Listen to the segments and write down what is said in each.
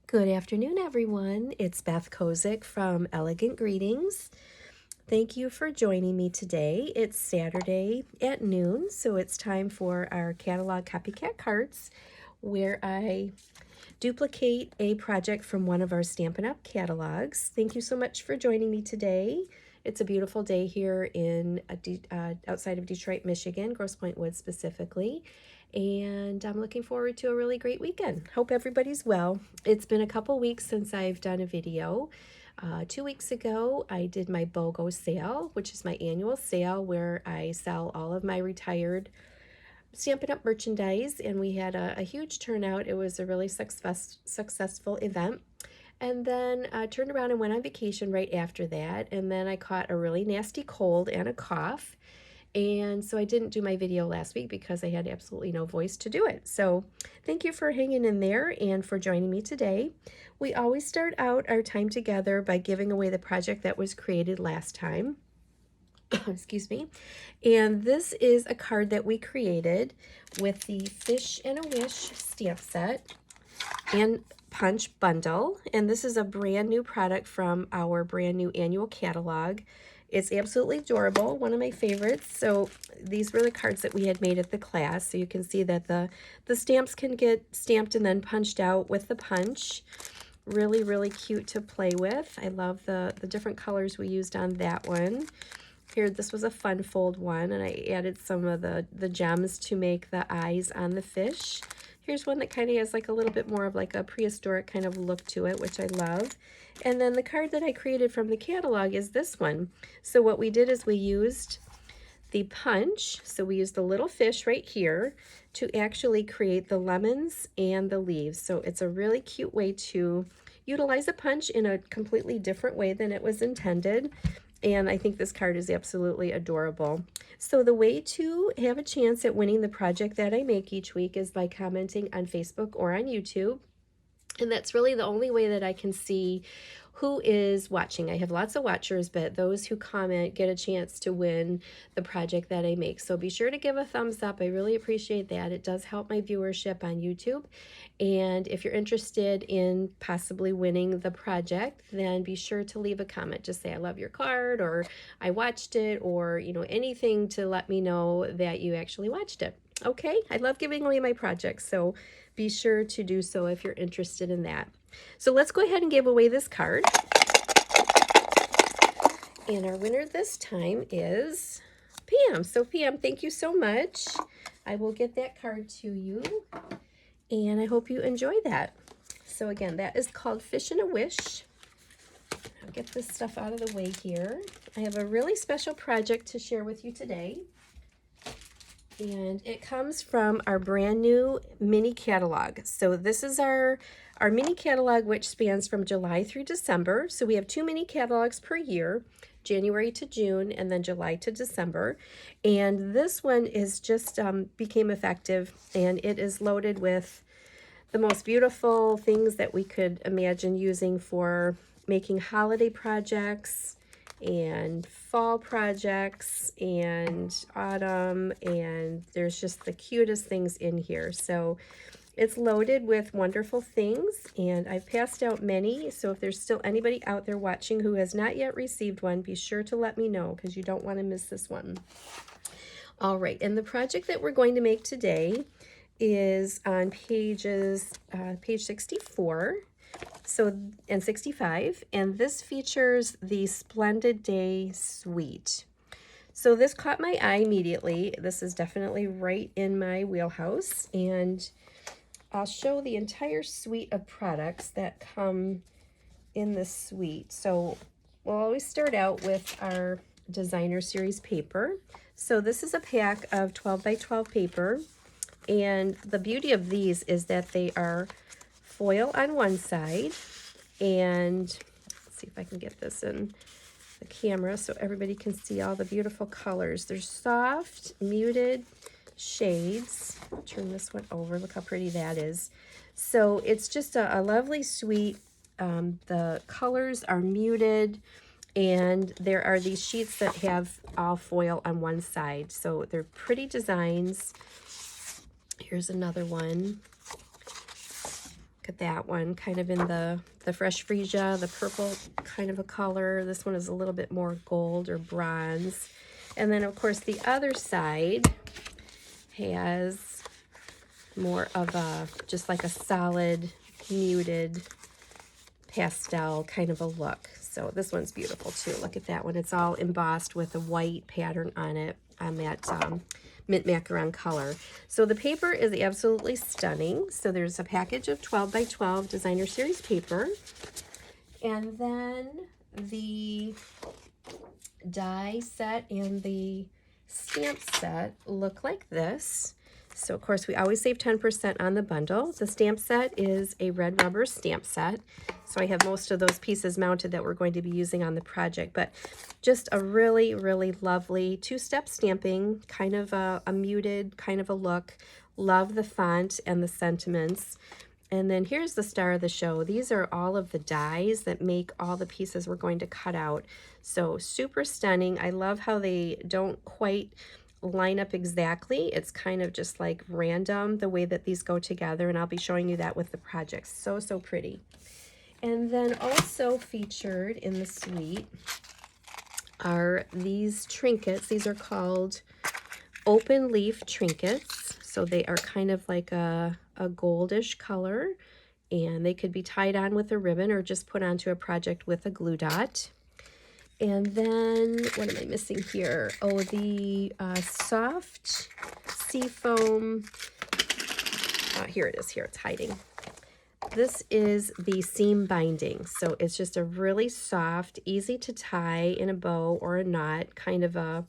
Good afternoon, everyone. It's Beth Kozik from Elegant Greetings. Thank you for joining me today. It's Saturday at noon, so it's time for our catalog copycat cards where I duplicate a project from one of our Stampin' Up! Catalogs. Thank you so much for joining me today. It's a beautiful day here in outside of Detroit, Michigan, Grosse Pointe Woods specifically. And I'm looking forward to a really great weekend. Hope everybody's well. It's been a couple weeks since I've done a video. 2 weeks ago, I did my BOGO sale, which is my annual sale where I sell all of my retired Stampin' Up! Merchandise, and we had a huge turnout. It was a really successful event. And then I turned around and went on vacation right after that, and then I caught a really nasty cold and a cough. And so I didn't do my video last week because I had absolutely no voice to do it. So thank you for hanging in there and for joining me today. We always start out our time together by giving away the project that was created last time. Excuse me. And this is a card that we created with the Fish and a Wish stamp set and punch bundle. And this is a brand new product from our brand new annual catalog. It's absolutely adorable, one of my favorites. So these were the cards that we had made at the class. So you can see that the stamps can get stamped and then punched out with the punch. Really, really cute to play with. I love the different colors we used on that one. Here, this was a fun fold one, and I added some of the gems to make the eyes on the fish. Here's one that kind of has like a little bit more of like a prehistoric kind of look to it, which I love. And then the card that I created from the catalog is this one. So what we did is we used the punch. So we used the little fish right here to actually create the lemons and the leaves. So it's a really cute way to utilize a punch in a completely different way than it was intended. And I think this card is absolutely adorable. So the way to have a chance at winning the project that I make each week is by commenting on Facebook or on YouTube. And that's really the only way that I can see who is watching. I have lots of watchers, but those who comment get a chance to win the project that I make. So be sure to give a thumbs up. I really appreciate that. It does help my viewership on YouTube. And if you're interested in possibly winning the project, then be sure to leave a comment. Just say, I love your card, or I watched it, or, you know, anything to let me know that you actually watched it. Okay, I love giving away my projects, so be sure to do so if you're interested in that. So let's go ahead and give away this card. And our winner this time is Pam. So Pam, thank you so much. I will get that card to you, and I hope you enjoy that. So again, that is called Fish and a Wish. I'll get this stuff out of the way here. I have a really special project to share with you today. And it comes from our brand new mini catalog. So this is our mini catalog, which spans from July through December. So we have 2 mini catalogs per year, January to June, and then July to December. And this one is just became effective, and it is loaded with the most beautiful things that we could imagine using for making holiday projects and fall projects and autumn, and there's just the cutest things in here. So it's loaded with wonderful things, and I've passed out many, so if there's still anybody out there watching who has not yet received one, be sure to let me know because you don't want to miss this one. All right, and the project that we're going to make today is on page 64. So, and 65, and this features the Splendid Day Suite. So this caught my eye immediately. This is definitely right in my wheelhouse, and I'll show the entire suite of products that come in this suite. So we'll always start out with our designer series paper. So this is a pack of 12 by 12 paper, and the beauty of these is that they are foil on one side, and let's see if I can get this in the camera so everybody can see all the beautiful colors. They're soft, muted shades. I'll turn this one over. Look how pretty that is. So it's just a lovely suite. The colors are muted, and there are these sheets that have all foil on one side. So they're pretty designs. Here's another one. Look at that one, kind of in the fresh freesia, the purple kind of a color. This one is a little bit more gold or bronze. And then, of course, the other side has more of a, just like a solid, muted pastel kind of a look. So this one's beautiful too. Look at that one. It's all embossed with a white pattern on it, on that mint macaron color. So the paper is absolutely stunning. So there's a package of 12 by 12 designer series paper. And then the die set and the stamp set look like this. So of course we always save 10% on the bundle. The stamp set is a red rubber stamp set. So I have most of those pieces mounted that we're going to be using on the project, but just a really, really lovely two-step stamping, kind of a muted kind of a look. Love the font and the sentiments. And then here's the star of the show. These are all of the dies that make all the pieces we're going to cut out. So super stunning. I love how they don't quite line up exactly. It's kind of just like random the way that these go together, and I'll be showing you that with the project. So, so pretty. And then also featured in the suite are these trinkets. These are called open leaf trinkets. So they are kind of like a goldish color, and they could be tied on with a ribbon or just put onto a project with a glue dot. And then, what am I missing here? Oh, the soft seafoam. Here it is. Here, it's hiding. This is the seam binding. So it's just a really soft, easy to tie in a bow or a knot kind of a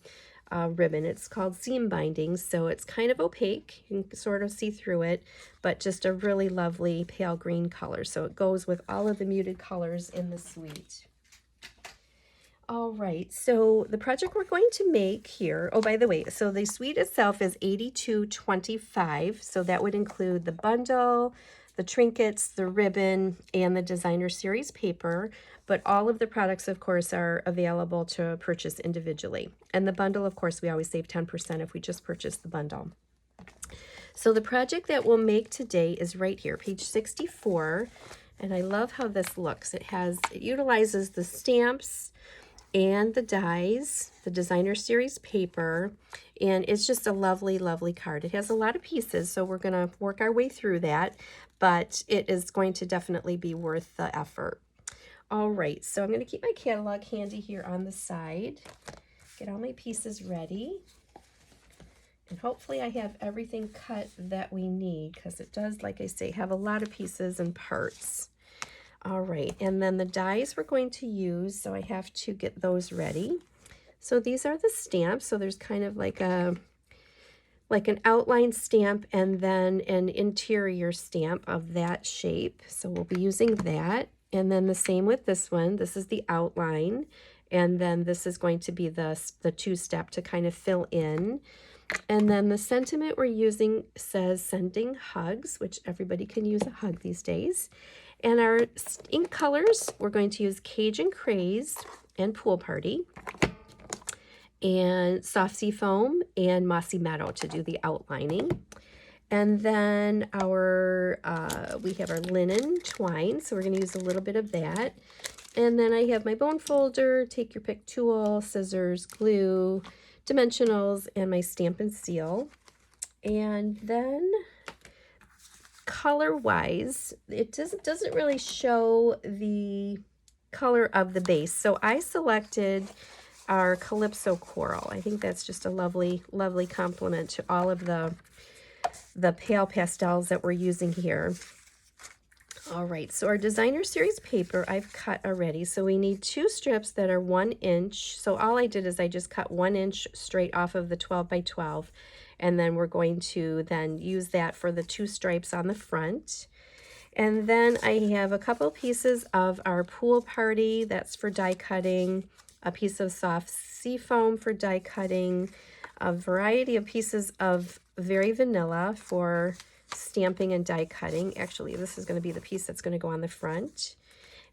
ribbon. It's called seam binding. So it's kind of opaque. You can sort of see through it, but just a really lovely pale green color. So it goes with all of the muted colors in the suite. All right, so the project we're going to make here, oh, by the way, so the suite itself is $82.25, so that would include the bundle, the trinkets, the ribbon, and the designer series paper, but all of the products, of course, are available to purchase individually. And the bundle, of course, we always save 10% if we just purchase the bundle. So the project that we'll make today is right here, page 64, and I love how this looks. It utilizes the stamps and the dies, the designer series paper, and it's just a lovely, lovely card. It has a lot of pieces, so we're going to work our way through that, but it is going to definitely be worth the effort. All right, so I'm going to keep my catalog handy here on the side, get all my pieces ready, and hopefully I have everything cut that we need, because it does, like I say, have a lot of pieces and parts. All right, and then the dies we're going to use, so I have to get those ready. So these are the stamps, so there's kind of like an outline stamp and then an interior stamp of that shape. So we'll be using that. And then the same with this one. This is the outline, and then this is going to be the two-step to kind of fill in. And then the sentiment we're using says sending hugs, which everybody can use a hug these days. And our ink colors, we're going to use Cajun Craze and Pool Party, and Soft Sea Foam and Mossy Meadow to do the outlining. And then we have our linen twine, so we're going to use a little bit of that. And then I have my bone folder, take your pick tool, scissors, glue, dimensionals, and my Stampin' Seal. And then color-wise, it doesn't really show the color of the base. So I selected our Calypso Coral. I think that's just a lovely, lovely complement to all of the pale pastels that we're using here. All right, so our designer series paper I've cut already. So we need 2 strips that are 1 inch. So all I did is I just cut 1 inch straight off of the 12 by 12. And then we're going to then use that for the 2 stripes on the front. And then I have a couple pieces of our Pool Party, that's for die cutting, a piece of soft sea foam for die cutting, a variety of pieces of Very Vanilla for stamping and die cutting. Actually, this is going to be the piece that's going to go on the front.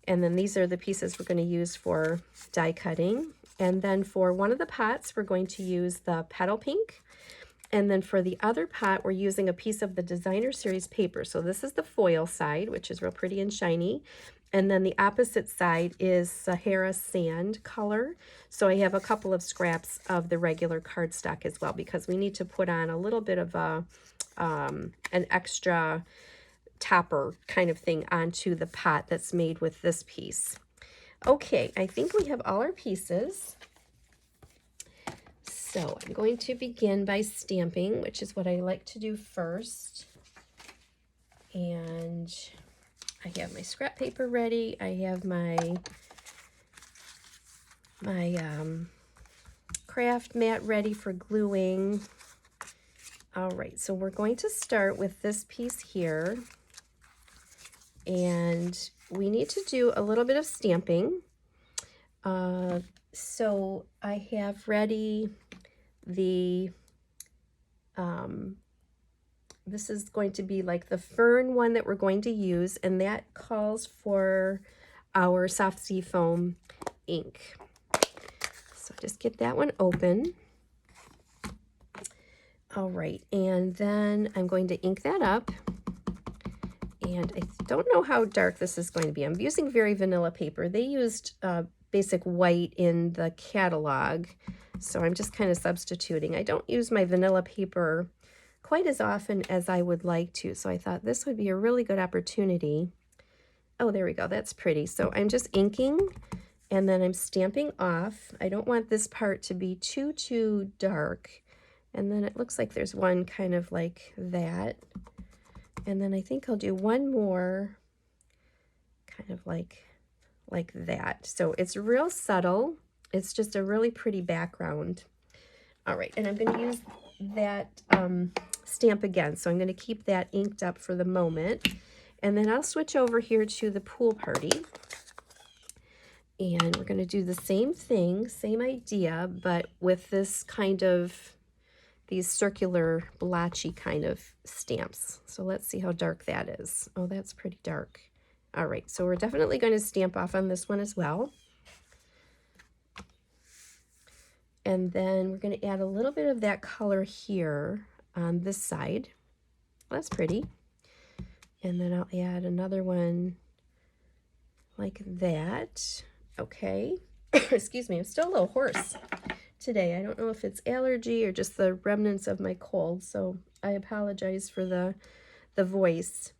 And then these are the pieces we're going to use for die cutting. And then for one of the pots, we're going to use the Petal Pink. And then for the other pot, we're using a piece of the Designer Series paper. So this is the foil side, which is real pretty and shiny. And then the opposite side is Sahara Sand color. So I have a couple of scraps of the regular cardstock as well, because we need to put on a little bit of a an extra topper kind of thing onto the pot that's made with this piece. Okay, I think we have all our pieces. So I'm going to begin by stamping, which is what I like to do first. And I have my scrap paper ready. I have my craft mat ready for gluing. All right, so we're going to start with this piece here. And we need to do a little bit of stamping. So I have ready the, this is going to be like the fern one that we're going to use, and that calls for our soft sea foam ink. So just get that one open. All right, and then I'm going to ink that up. And I don't know how dark this is going to be. I'm using very vanilla paper. They used basic white in the catalog, so I'm just kind of substituting. I don't use my vanilla paper quite as often as I would like to, so I thought this would be a really good opportunity. Oh, there we go. That's pretty. So I'm just inking, and then I'm stamping off. I don't want this part to be too dark. And then it looks like there's one kind of like that. And then I think I'll do one more kind of like that. So it's real subtle. It's just a really pretty background. All right, and I'm going to use that stamp again. So I'm going to keep that inked up for the moment. And then I'll switch over here to the pool party. And we're going to do the same thing, same idea, but with this kind of, these circular blotchy kind of stamps. So let's see how dark that is. Oh, that's pretty dark. All right, so we're definitely going to stamp off on this one as well. And then we're going to add a little bit of that color here on this side. Well, that's pretty. And then I'll add another one like that. Okay. Excuse me, I'm still a little hoarse today. I don't know if it's allergy or just the remnants of my cold, so I apologize for the voice.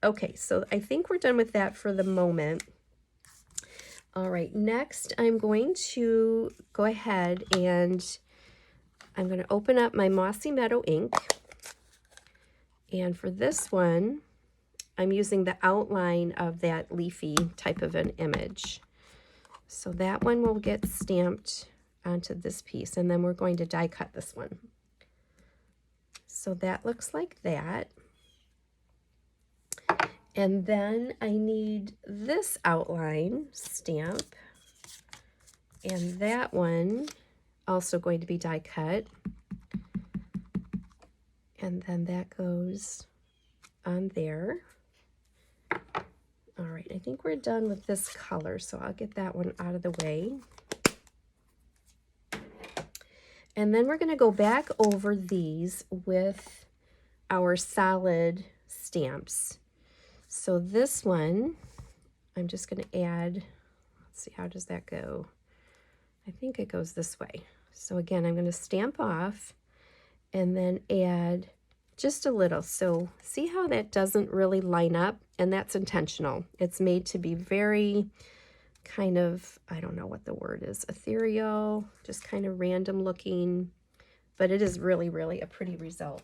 Okay, so I think we're done with that for the moment. All right, next I'm going to go ahead and I'm going to open up my Mossy Meadow ink. And for this one, I'm using the outline of that leafy type of an image. So that one will get stamped onto this piece, and then we're going to die cut this one. So that looks like that. And then I need this outline stamp, and that one also going to be die cut. And then that goes on there. All right, I think we're done with this color, so I'll get that one out of the way. And then we're going to go back over these with our solid stamps. So this one, I'm just going to add, let's see, how does that go? I think it goes this way. So again, I'm going to stamp off and then add just a little. So see how that doesn't really line up? And that's intentional. It's made to be very kind of, I don't know what the word is, ethereal, just kind of random looking, but it is really, really a pretty result.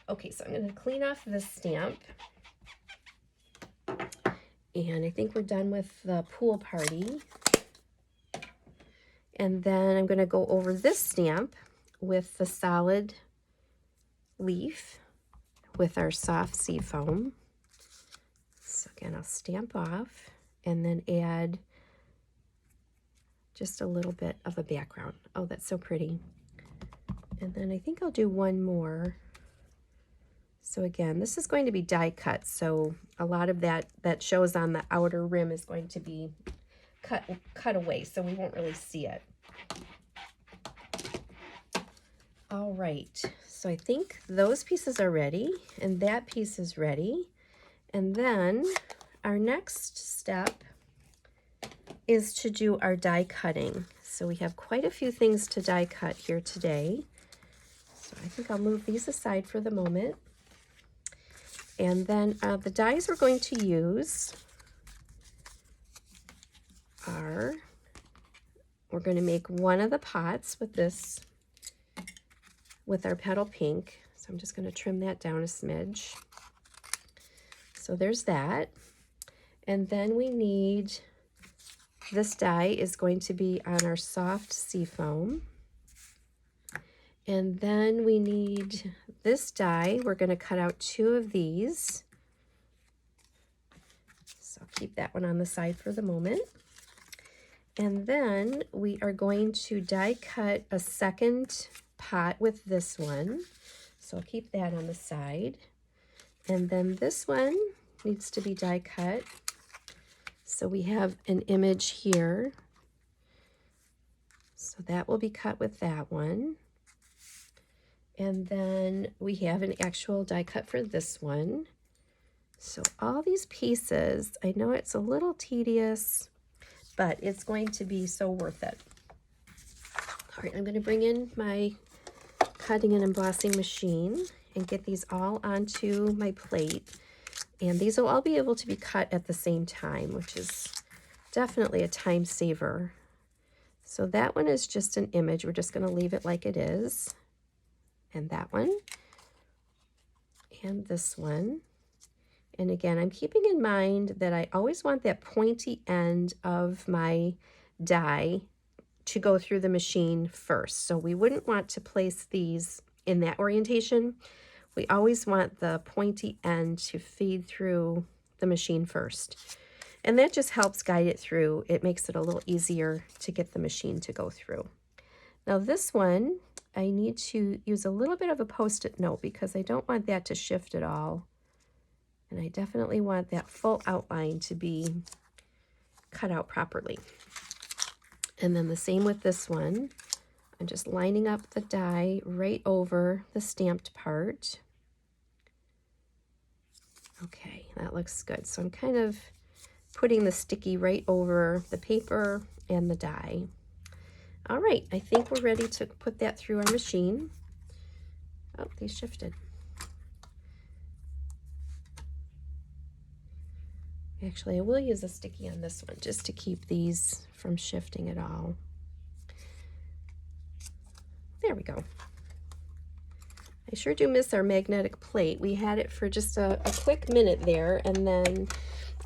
Okay, so I'm going to clean off this stamp. And I think we're done with the pool party. And then I'm going to go over this stamp with the solid leaf with our soft sea foam. So again, I'll stamp off and then add just a little bit of a background. Oh, that's so pretty. And then I think I'll do one more. So again, this is going to be die cut, so a lot of that shows on the outer rim is going to be cut away, so we won't really see it. All right, so I think those pieces are ready and that piece is ready. And then our next step is to do our die cutting. So we have quite a few things to die cut here today. So I think I'll move these aside for the moment. And then the dies we're going to use are, we're going to make one of the pots with this, with our petal pink. So I'm just going to trim that down a smidge. So there's that. And then we need, this die is going to be on our soft seafoam. And then we need this die. We're going to cut out 2 of these. So I'll keep that one on the side for the moment. And then we are going to die cut a second pot with this one. So I'll keep that on the side. And then this one needs to be die cut. So we have an image here. So that will be cut with that one. And then we have an actual die cut for this one. So all these pieces, I know it's a little tedious, but it's going to be so worth it. All right, I'm going to bring in my cutting and embossing machine and get these all onto my plate. And these will all be able to be cut at the same time, which is definitely a time saver. So that one is just an image. We're just going to leave it like it is. And that one. And this one. And again, I'm keeping in mind that I always want that pointy end of my die to go through the machine first. So we wouldn't want to place these in that orientation. We always want the pointy end to feed through the machine first. And that just helps guide it through. It makes it a little easier to get the machine to go through. Now this one, I need to use a little bit of a Post-it note because I don't want that to shift at all. And I definitely want that full outline to be cut out properly. And then the same with this one. I'm just lining up the die right over the stamped part. Okay, that looks good. So I'm kind of putting the sticky right over the paper and the die. All right, I think we're ready to put that through our machine. Oh, they shifted. Actually, I will use a sticky on this one just to keep these from shifting at all. There we go. I sure do miss our magnetic plate. We had it for just a quick minute there, and then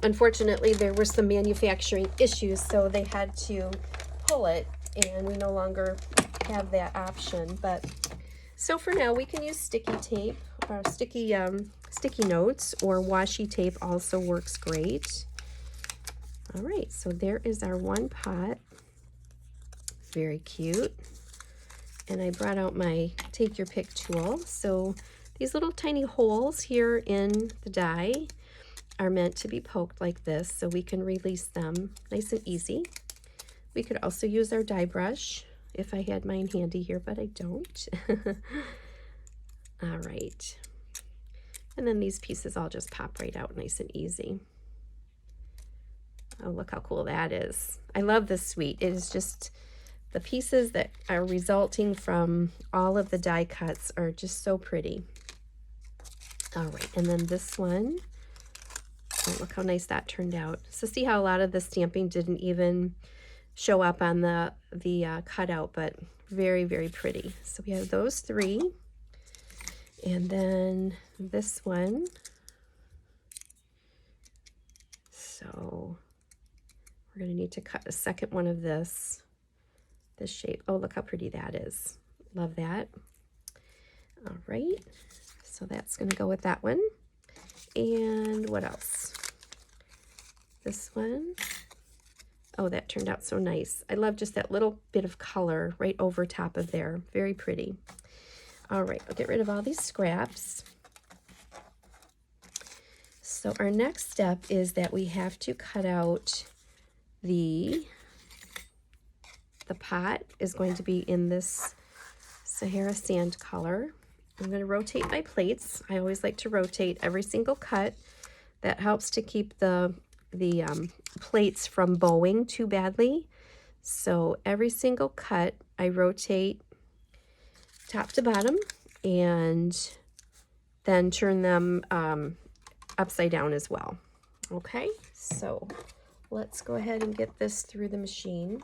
unfortunately there were some manufacturing issues, so they had to pull it, and we no longer have that option. But so for now, we can use sticky tape or sticky notes, or washi tape also works great. All right, so there is our one pot. Very cute. And I brought out my take your pick tool. So these little tiny holes here in the die are meant to be poked like this, so we can release them nice and easy. We could also use our die brush if I had mine handy here, but I don't. All right. And then these pieces all just pop right out nice and easy. Oh, look how cool that is. I love this suite. It is just, the pieces that are resulting from all of the die cuts are just so pretty. All right, and then this one. Oh, look how nice that turned out. So see how a lot of the stamping didn't even show up on the cutout, but very, very pretty. So we have those 3. And then this one. So we're going to need to cut a second one of this shape. Oh, look how pretty that is. Love that. All right. So that's going to go with that one. And what else? This one. Oh, that turned out so nice. I love just that little bit of color right over top of there. Very pretty. All right, I'll get rid of all these scraps. So our next step is that we have to cut out the pot is going to be in this Sahara Sand color. I'm going to rotate my plates. I always like to rotate every single cut. That helps to keep the plates from bowing too badly. So every single cut I rotate top to bottom and then turn them upside down as well. Okay, so let's go ahead and get this through the machine.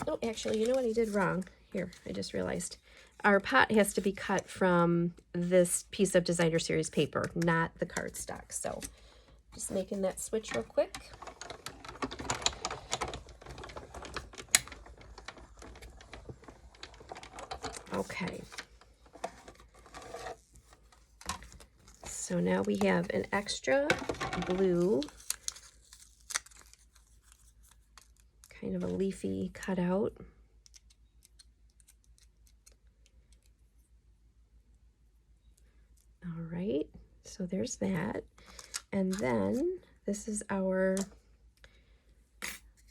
Oh, actually, you know what I did wrong? Here, I just realized. Our pot has to be cut from this piece of designer series paper, not the cardstock. So just making that switch real quick. Okay. So now we have an extra blue, kind of a leafy cutout. All right, so there's that. And then this is our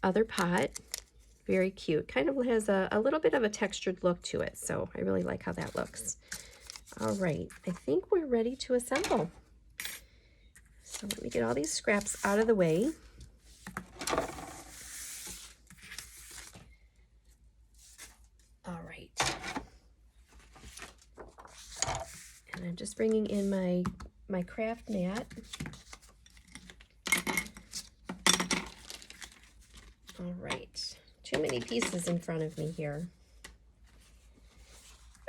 other pot. Very cute. Kind of has a little bit of a textured look to it, so I really like how that looks. All right, I think we're ready to assemble. So let me get all these scraps out of the way. All right. And I'm just bringing in my craft mat. All right, too many pieces in front of me here.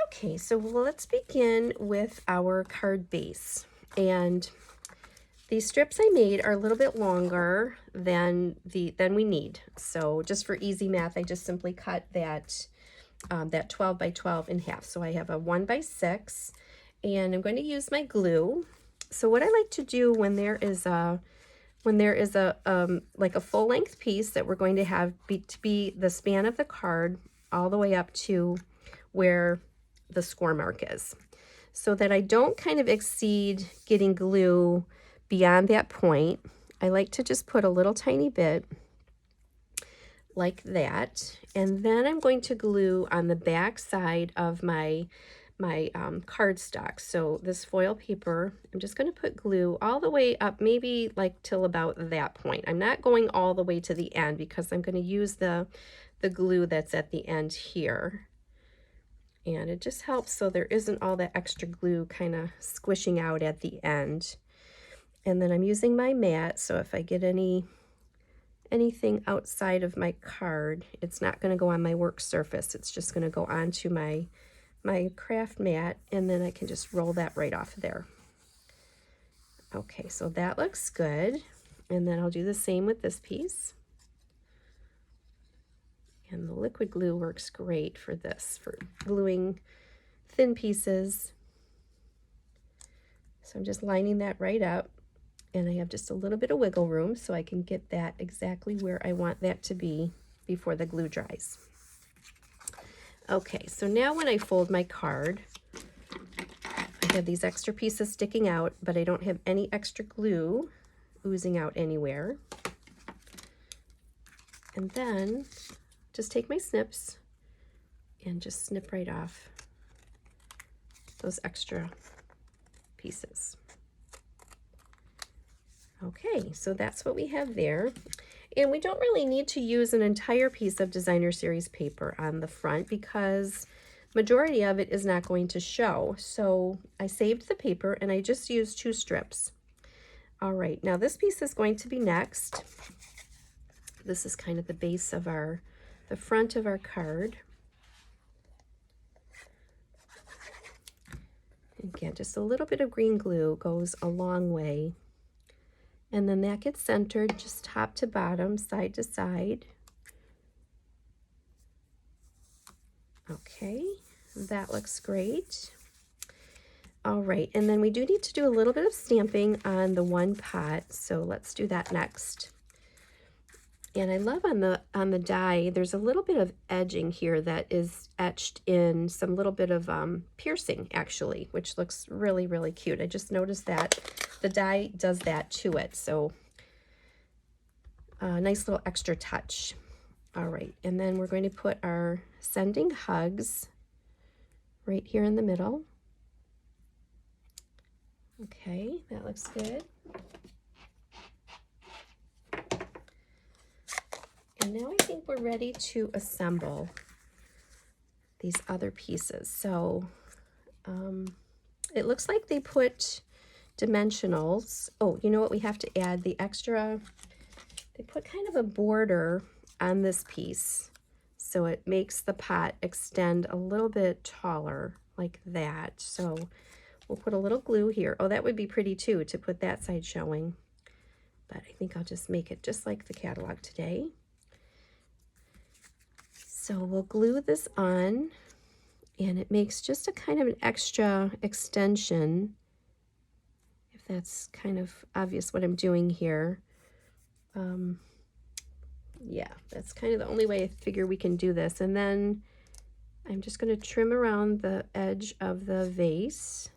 Okay, so let's begin with our card base. And these strips I made are a little bit longer than we need. So just for easy math, I just simply cut that 12 by 12 in half. So I have a 1 by 6, and I'm going to use my glue. So what I like to do when there is a like a full length piece that we're going to have be the span of the card all the way up to where the score mark is, so that I don't kind of exceed getting glue beyond that point. I like to just put a little tiny bit like that, and then I'm going to glue on the back side of my cardstock. So this foil paper, I'm just going to put glue all the way up, maybe like till about that point. I'm not going all the way to the end because I'm going to use the glue that's at the end here. And it just helps so there isn't all that extra glue kind of squishing out at the end. And then I'm using my mat, so if I get anything outside of my card, it's not going to go on my work surface. It's just going to go onto my craft mat, and then I can just roll that right off there. Okay, so that looks good. And then I'll do the same with this piece. And the liquid glue works great for this, for gluing thin pieces. So I'm just lining that right up, and I have just a little bit of wiggle room so I can get that exactly where I want that to be before the glue dries. Okay, so now when I fold my card, I have these extra pieces sticking out, but I don't have any extra glue oozing out anywhere. And then just take my snips and just snip right off those extra pieces. Okay, so that's what we have there. And we don't really need to use an entire piece of designer series paper on the front because majority of it is not going to show. So I saved the paper and I just used 2 strips. All right, now this piece is going to be next. This is kind of the base of the front of our card. Again, just a little bit of green glue goes a long way. And then that gets centered just top to bottom, side to side. Okay, that looks great. All right, and then we do need to do a little bit of stamping on the one pot, so let's do that next. And I love on the die, there's a little bit of edging here that is etched in some little bit of piercing actually, which looks really, really cute. I just noticed that the die does that to it, so a nice little extra touch. All right, and then we're going to put our Sending Hugs right here in the middle. Okay, that looks good. And now I think we're ready to assemble these other pieces. So it looks like they put dimensionals. Oh, you know what? We have to add the extra. They put kind of a border on this piece, so it makes the pot extend a little bit taller like that. So we'll put a little glue here. Oh, that would be pretty too, to put that side showing. But I think I'll just make it just like the catalog today. So we'll glue this on, and it makes just a kind of an extra extension, if that's kind of obvious what I'm doing here. Yeah, that's kind of the only way I figure we can do this. And then I'm just going to trim around the edge of the vase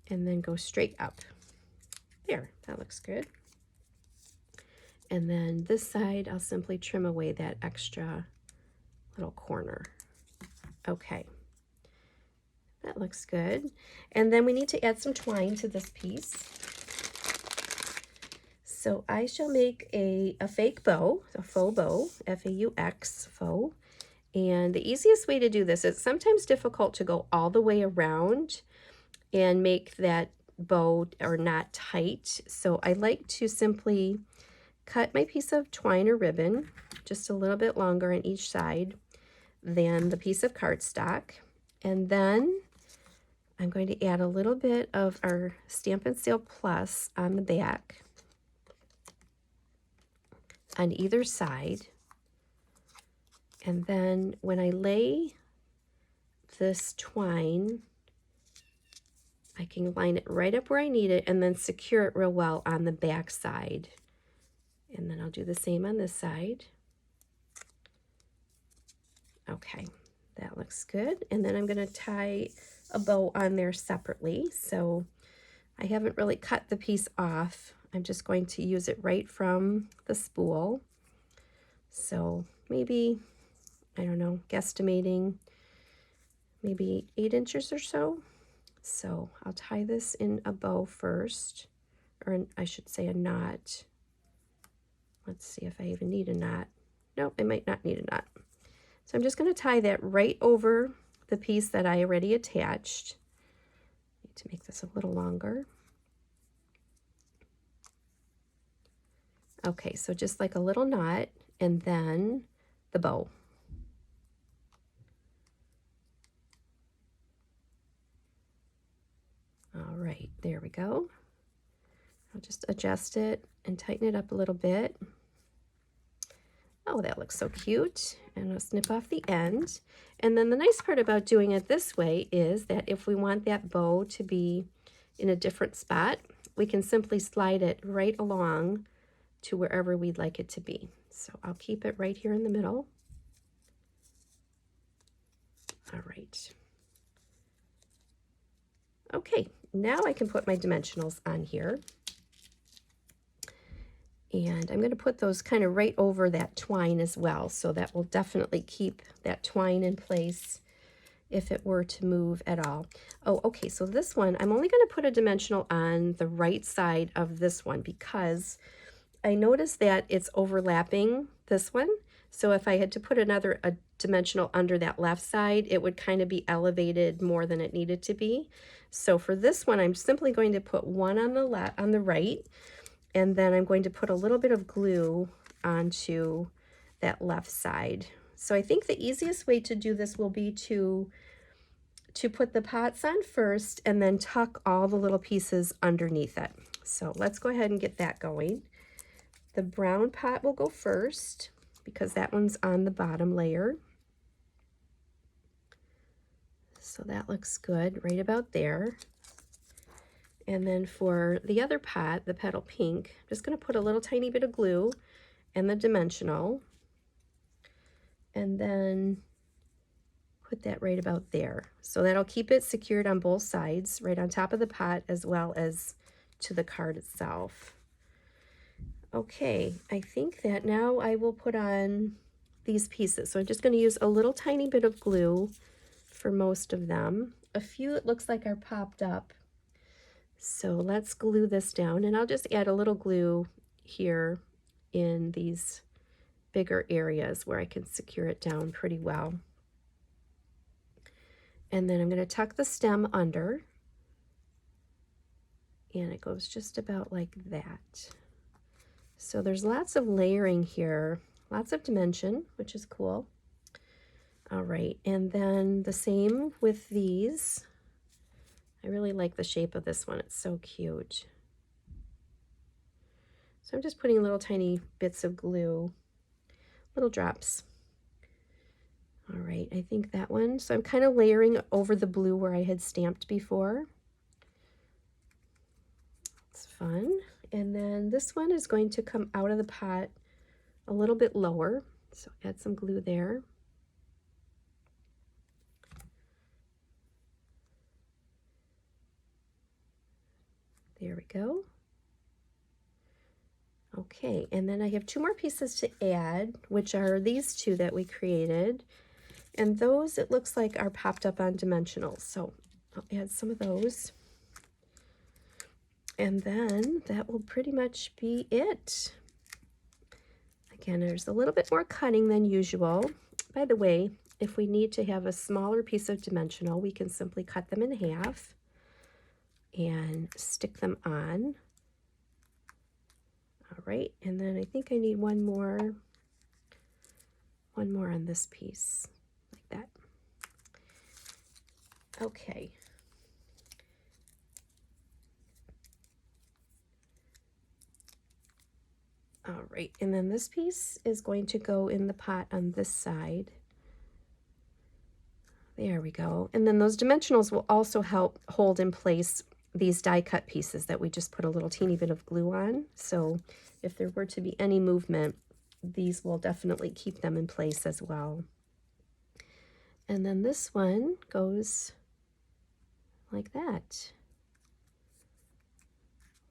and then go straight up. There, that looks good. And then this side, I'll simply trim away that extra little corner. Okay, that looks good. And then we need to add some twine to this piece. So I shall make a fake bow, a faux bow, F-A-U-X, faux. And the easiest way to do this, it's sometimes difficult to go all the way around and make that bow or knot tight. So I like to simply cut my piece of twine or ribbon just a little bit longer on each side than the piece of cardstock. And then I'm going to add a little bit of our Stampin' Sale Plus on the back on either side. And then when I lay this twine, I can line it right up where I need it and then secure it real well on the back side. And then I'll do the same on this side. Okay, that looks good. And then I'm going to tie a bow on there separately. So I haven't really cut the piece off. I'm just going to use it right from the spool. So maybe, I don't know, guesstimating maybe 8 inches or so. So I'll tie this in a bow first, or I should say a knot. Let's see if I even need a knot. No, I might not need a knot. So I'm just going to tie that right over the piece that I already attached. I need to make this a little longer. Okay, so just like a little knot, and then the bow. All right, there we go. I'll just adjust it and tighten it up a little bit. Oh, that looks so cute. And I'll snip off the end. And then the nice part about doing it this way is that if we want that bow to be in a different spot, we can simply slide it right along to wherever we'd like it to be. So I'll keep it right here in the middle. All right. Okay, now I can put my dimensionals on here. And I'm going to put those kind of right over that twine as well, so that will definitely keep that twine in place if it were to move at all. Oh, okay, so this one, I'm only going to put a dimensional on the right side of this one because I noticed that it's overlapping this one. So if I had to put a dimensional under that left side, it would kind of be elevated more than it needed to be. So for this one, I'm simply going to put one on the left, on the right, and then I'm going to put a little bit of glue onto that left side. So I think the easiest way to do this will be to put the pots on first and then tuck all the little pieces underneath it. So let's go ahead and get that going. The brown pot will go first because that one's on the bottom layer. So that looks good right about there. And then for the other pot, the petal pink, I'm just going to put a little tiny bit of glue and the dimensional, and then put that right about there. So that'll keep it secured on both sides, right on top of the pot as well as to the card itself. Okay, I think that now I will put on these pieces. So I'm just going to use a little tiny bit of glue for most of them. A few it looks like are popped up. So let's glue this down, and I'll just add a little glue here in these bigger areas where I can secure it down pretty well. And then I'm going to tuck the stem under, and it goes just about like that. So there's lots of layering here, lots of dimension, which is cool. All right, and then the same with these. I really like the shape of this one. It's so cute. So I'm just putting little tiny bits of glue, little drops. All right, I think that one. So I'm kind of layering over the blue where I had stamped before. It's fun. And then this one is going to come out of the pot a little bit lower. So add some glue there. There we go. Okay, and then I have two more pieces to add, which are these two that we created. And those, it looks like, are popped up on dimensionals. So I'll add some of those. And then that will pretty much be it. Again, there's a little bit more cutting than usual. By the way, if we need to have a smaller piece of dimensional, we can simply cut them in half and stick them on. All right, and then I think I need one more on this piece, like that. Okay. All right, and then this piece is going to go in the pot on this side. There we go. And then those dimensionals will also help hold in place these die cut pieces that we just put a little teeny bit of glue on. So if there were to be any movement, these will definitely keep them in place as well. And then this one goes like that.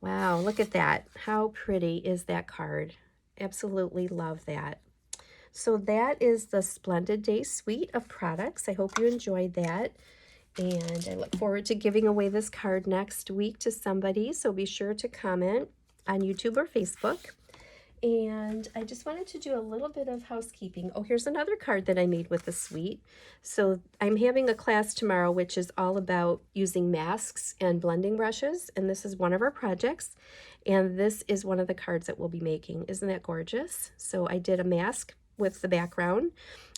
Wow, look at that. How pretty is that card? Absolutely love that. So that is the Splendid Day suite of products. I hope you enjoyed that. And I look forward to giving away this card next week to somebody. So be sure to comment on YouTube or Facebook. And I just wanted to do a little bit of housekeeping. Oh, here's another card that I made with the suite. So I'm having a class tomorrow, which is all about using masks and blending brushes. And this is one of our projects. And this is one of the cards that we'll be making. Isn't that gorgeous? So I did a mask with the background.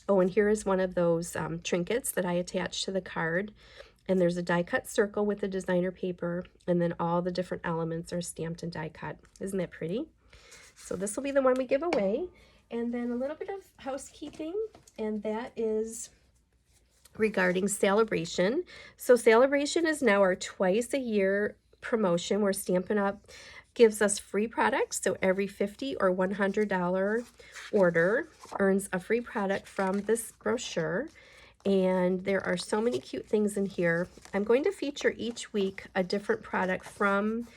Oh, and here is one of those trinkets that I attached to the card. And there's a die cut circle with the designer paper. And then all the different elements are stamped and die cut. Isn't that pretty? So this will be the one we give away. And then a little bit of housekeeping, and that is regarding Celebration. So Celebration is now our twice a year promotion where Stampin' Up! Gives us free products. So every $50 or $100 order earns a free product from this brochure. And there are so many cute things in here. I'm going to feature each week a different product from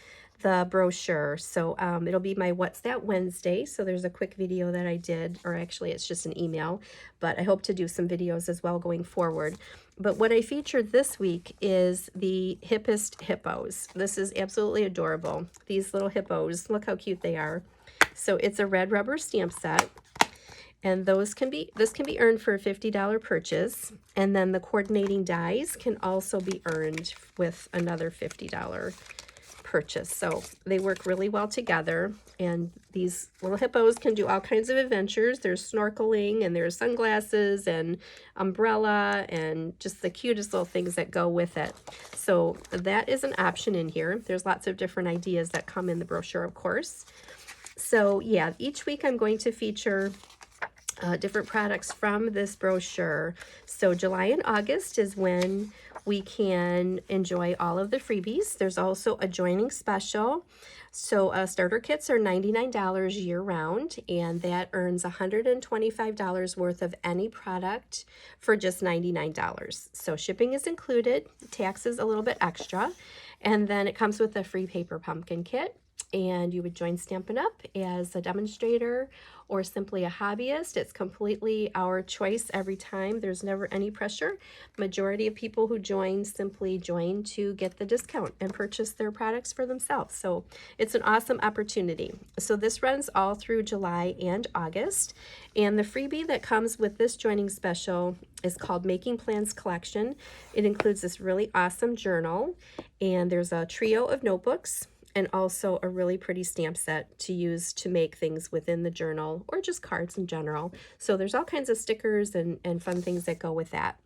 the brochure. So it'll be my What's That Wednesday. So there's a quick video that I did, or actually it's just an email, but I hope to do some videos as well going forward. But what I featured this week is the hippest hippos. This is absolutely adorable. These little hippos, look how cute they are. So it's a red rubber stamp set. And this can be earned for a $50 purchase. And then the coordinating dies can also be earned with another $50 purchase. So they work really well together, and these little hippos can do all kinds of adventures. There's snorkeling, and there's sunglasses and umbrella and just the cutest little things that go with it. So that is an option in here. There's lots of different ideas that come in the brochure, of course. So yeah, each week I'm going to feature different products from this brochure. So July and August is when we can enjoy all of the freebies. There's also a joining special. So starter kits are $99 year round, and that earns $125 worth of any product for just $99. So shipping is included, tax is a little bit extra, and then it comes with a free paper pumpkin kit. and you would join Stampin' Up as a demonstrator or simply a hobbyist. It's completely our choice every time. There's never any pressure. Majority of people who join simply join to get the discount and purchase their products for themselves. So it's an awesome opportunity. So this runs all through July and August. And the freebie that comes with this joining special is called Making Plans Collection. It includes this really awesome journal, and there's a trio of notebooks, and also a really pretty stamp set to use to make things within the journal or just cards in general. So there's all kinds of stickers and fun things that go with that.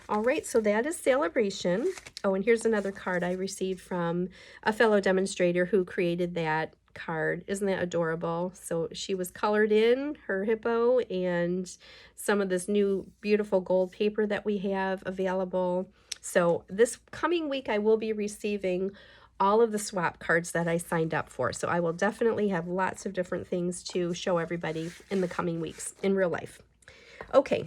All right, so that is Celebration. Oh, and here's another card I received from a fellow demonstrator who created that card. Isn't that adorable? So she was colored in, her hippo, and some of this new beautiful gold paper that we have available. So this coming week I will be receiving all of the swap cards that I signed up for. So I will definitely have lots of different things to show everybody in the coming weeks in real life. Okay,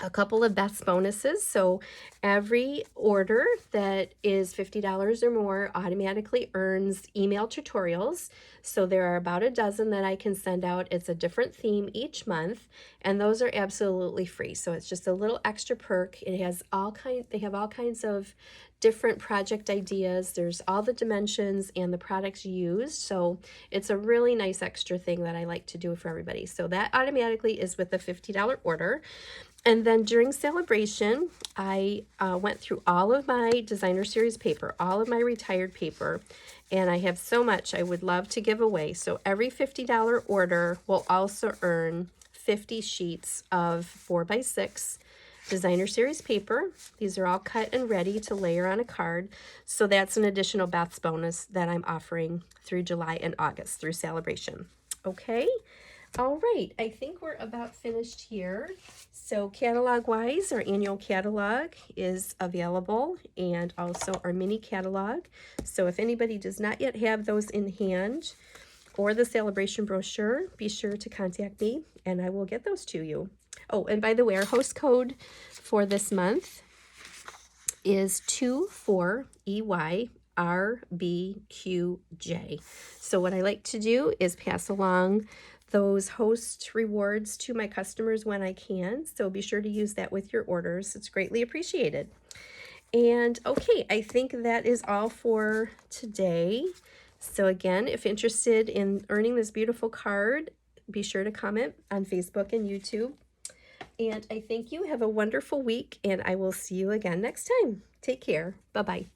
a couple of best bonuses. So every order that is $50 or more automatically earns email tutorials. So there are about a dozen that I can send out. It's a different theme each month, and those are absolutely free. So it's just a little extra perk. They have all kinds of different project ideas. There's all the dimensions and the products used. So it's a really nice extra thing that I like to do for everybody. So that automatically is with the $50 order. And then during Celebration, I went through all of my designer series paper, all of my retired paper, and I have so much I would love to give away. So every $50 order will also earn 50 sheets of 4x6 designer series paper. These are all cut and ready to layer on a card. So that's an additional Beth's bonus that I'm offering through July and August through Celebration. Okay. All right, I think we're about finished here. So catalog-wise, our annual catalog is available, and also our mini catalog. So if anybody does not yet have those in hand, or the Celebration brochure, be sure to contact me, and I will get those to you. Oh, and by the way, our host code for this month is 24EYRBQJ. So what I like to do is pass along those host rewards to my customers when I can. So be sure to use that with your orders. It's greatly appreciated. And okay, I think that is all for today. So again, if interested in earning this beautiful card, be sure to comment on Facebook and YouTube. And I thank you. Have a wonderful week, and I will see you again next time. Take care. Bye-bye.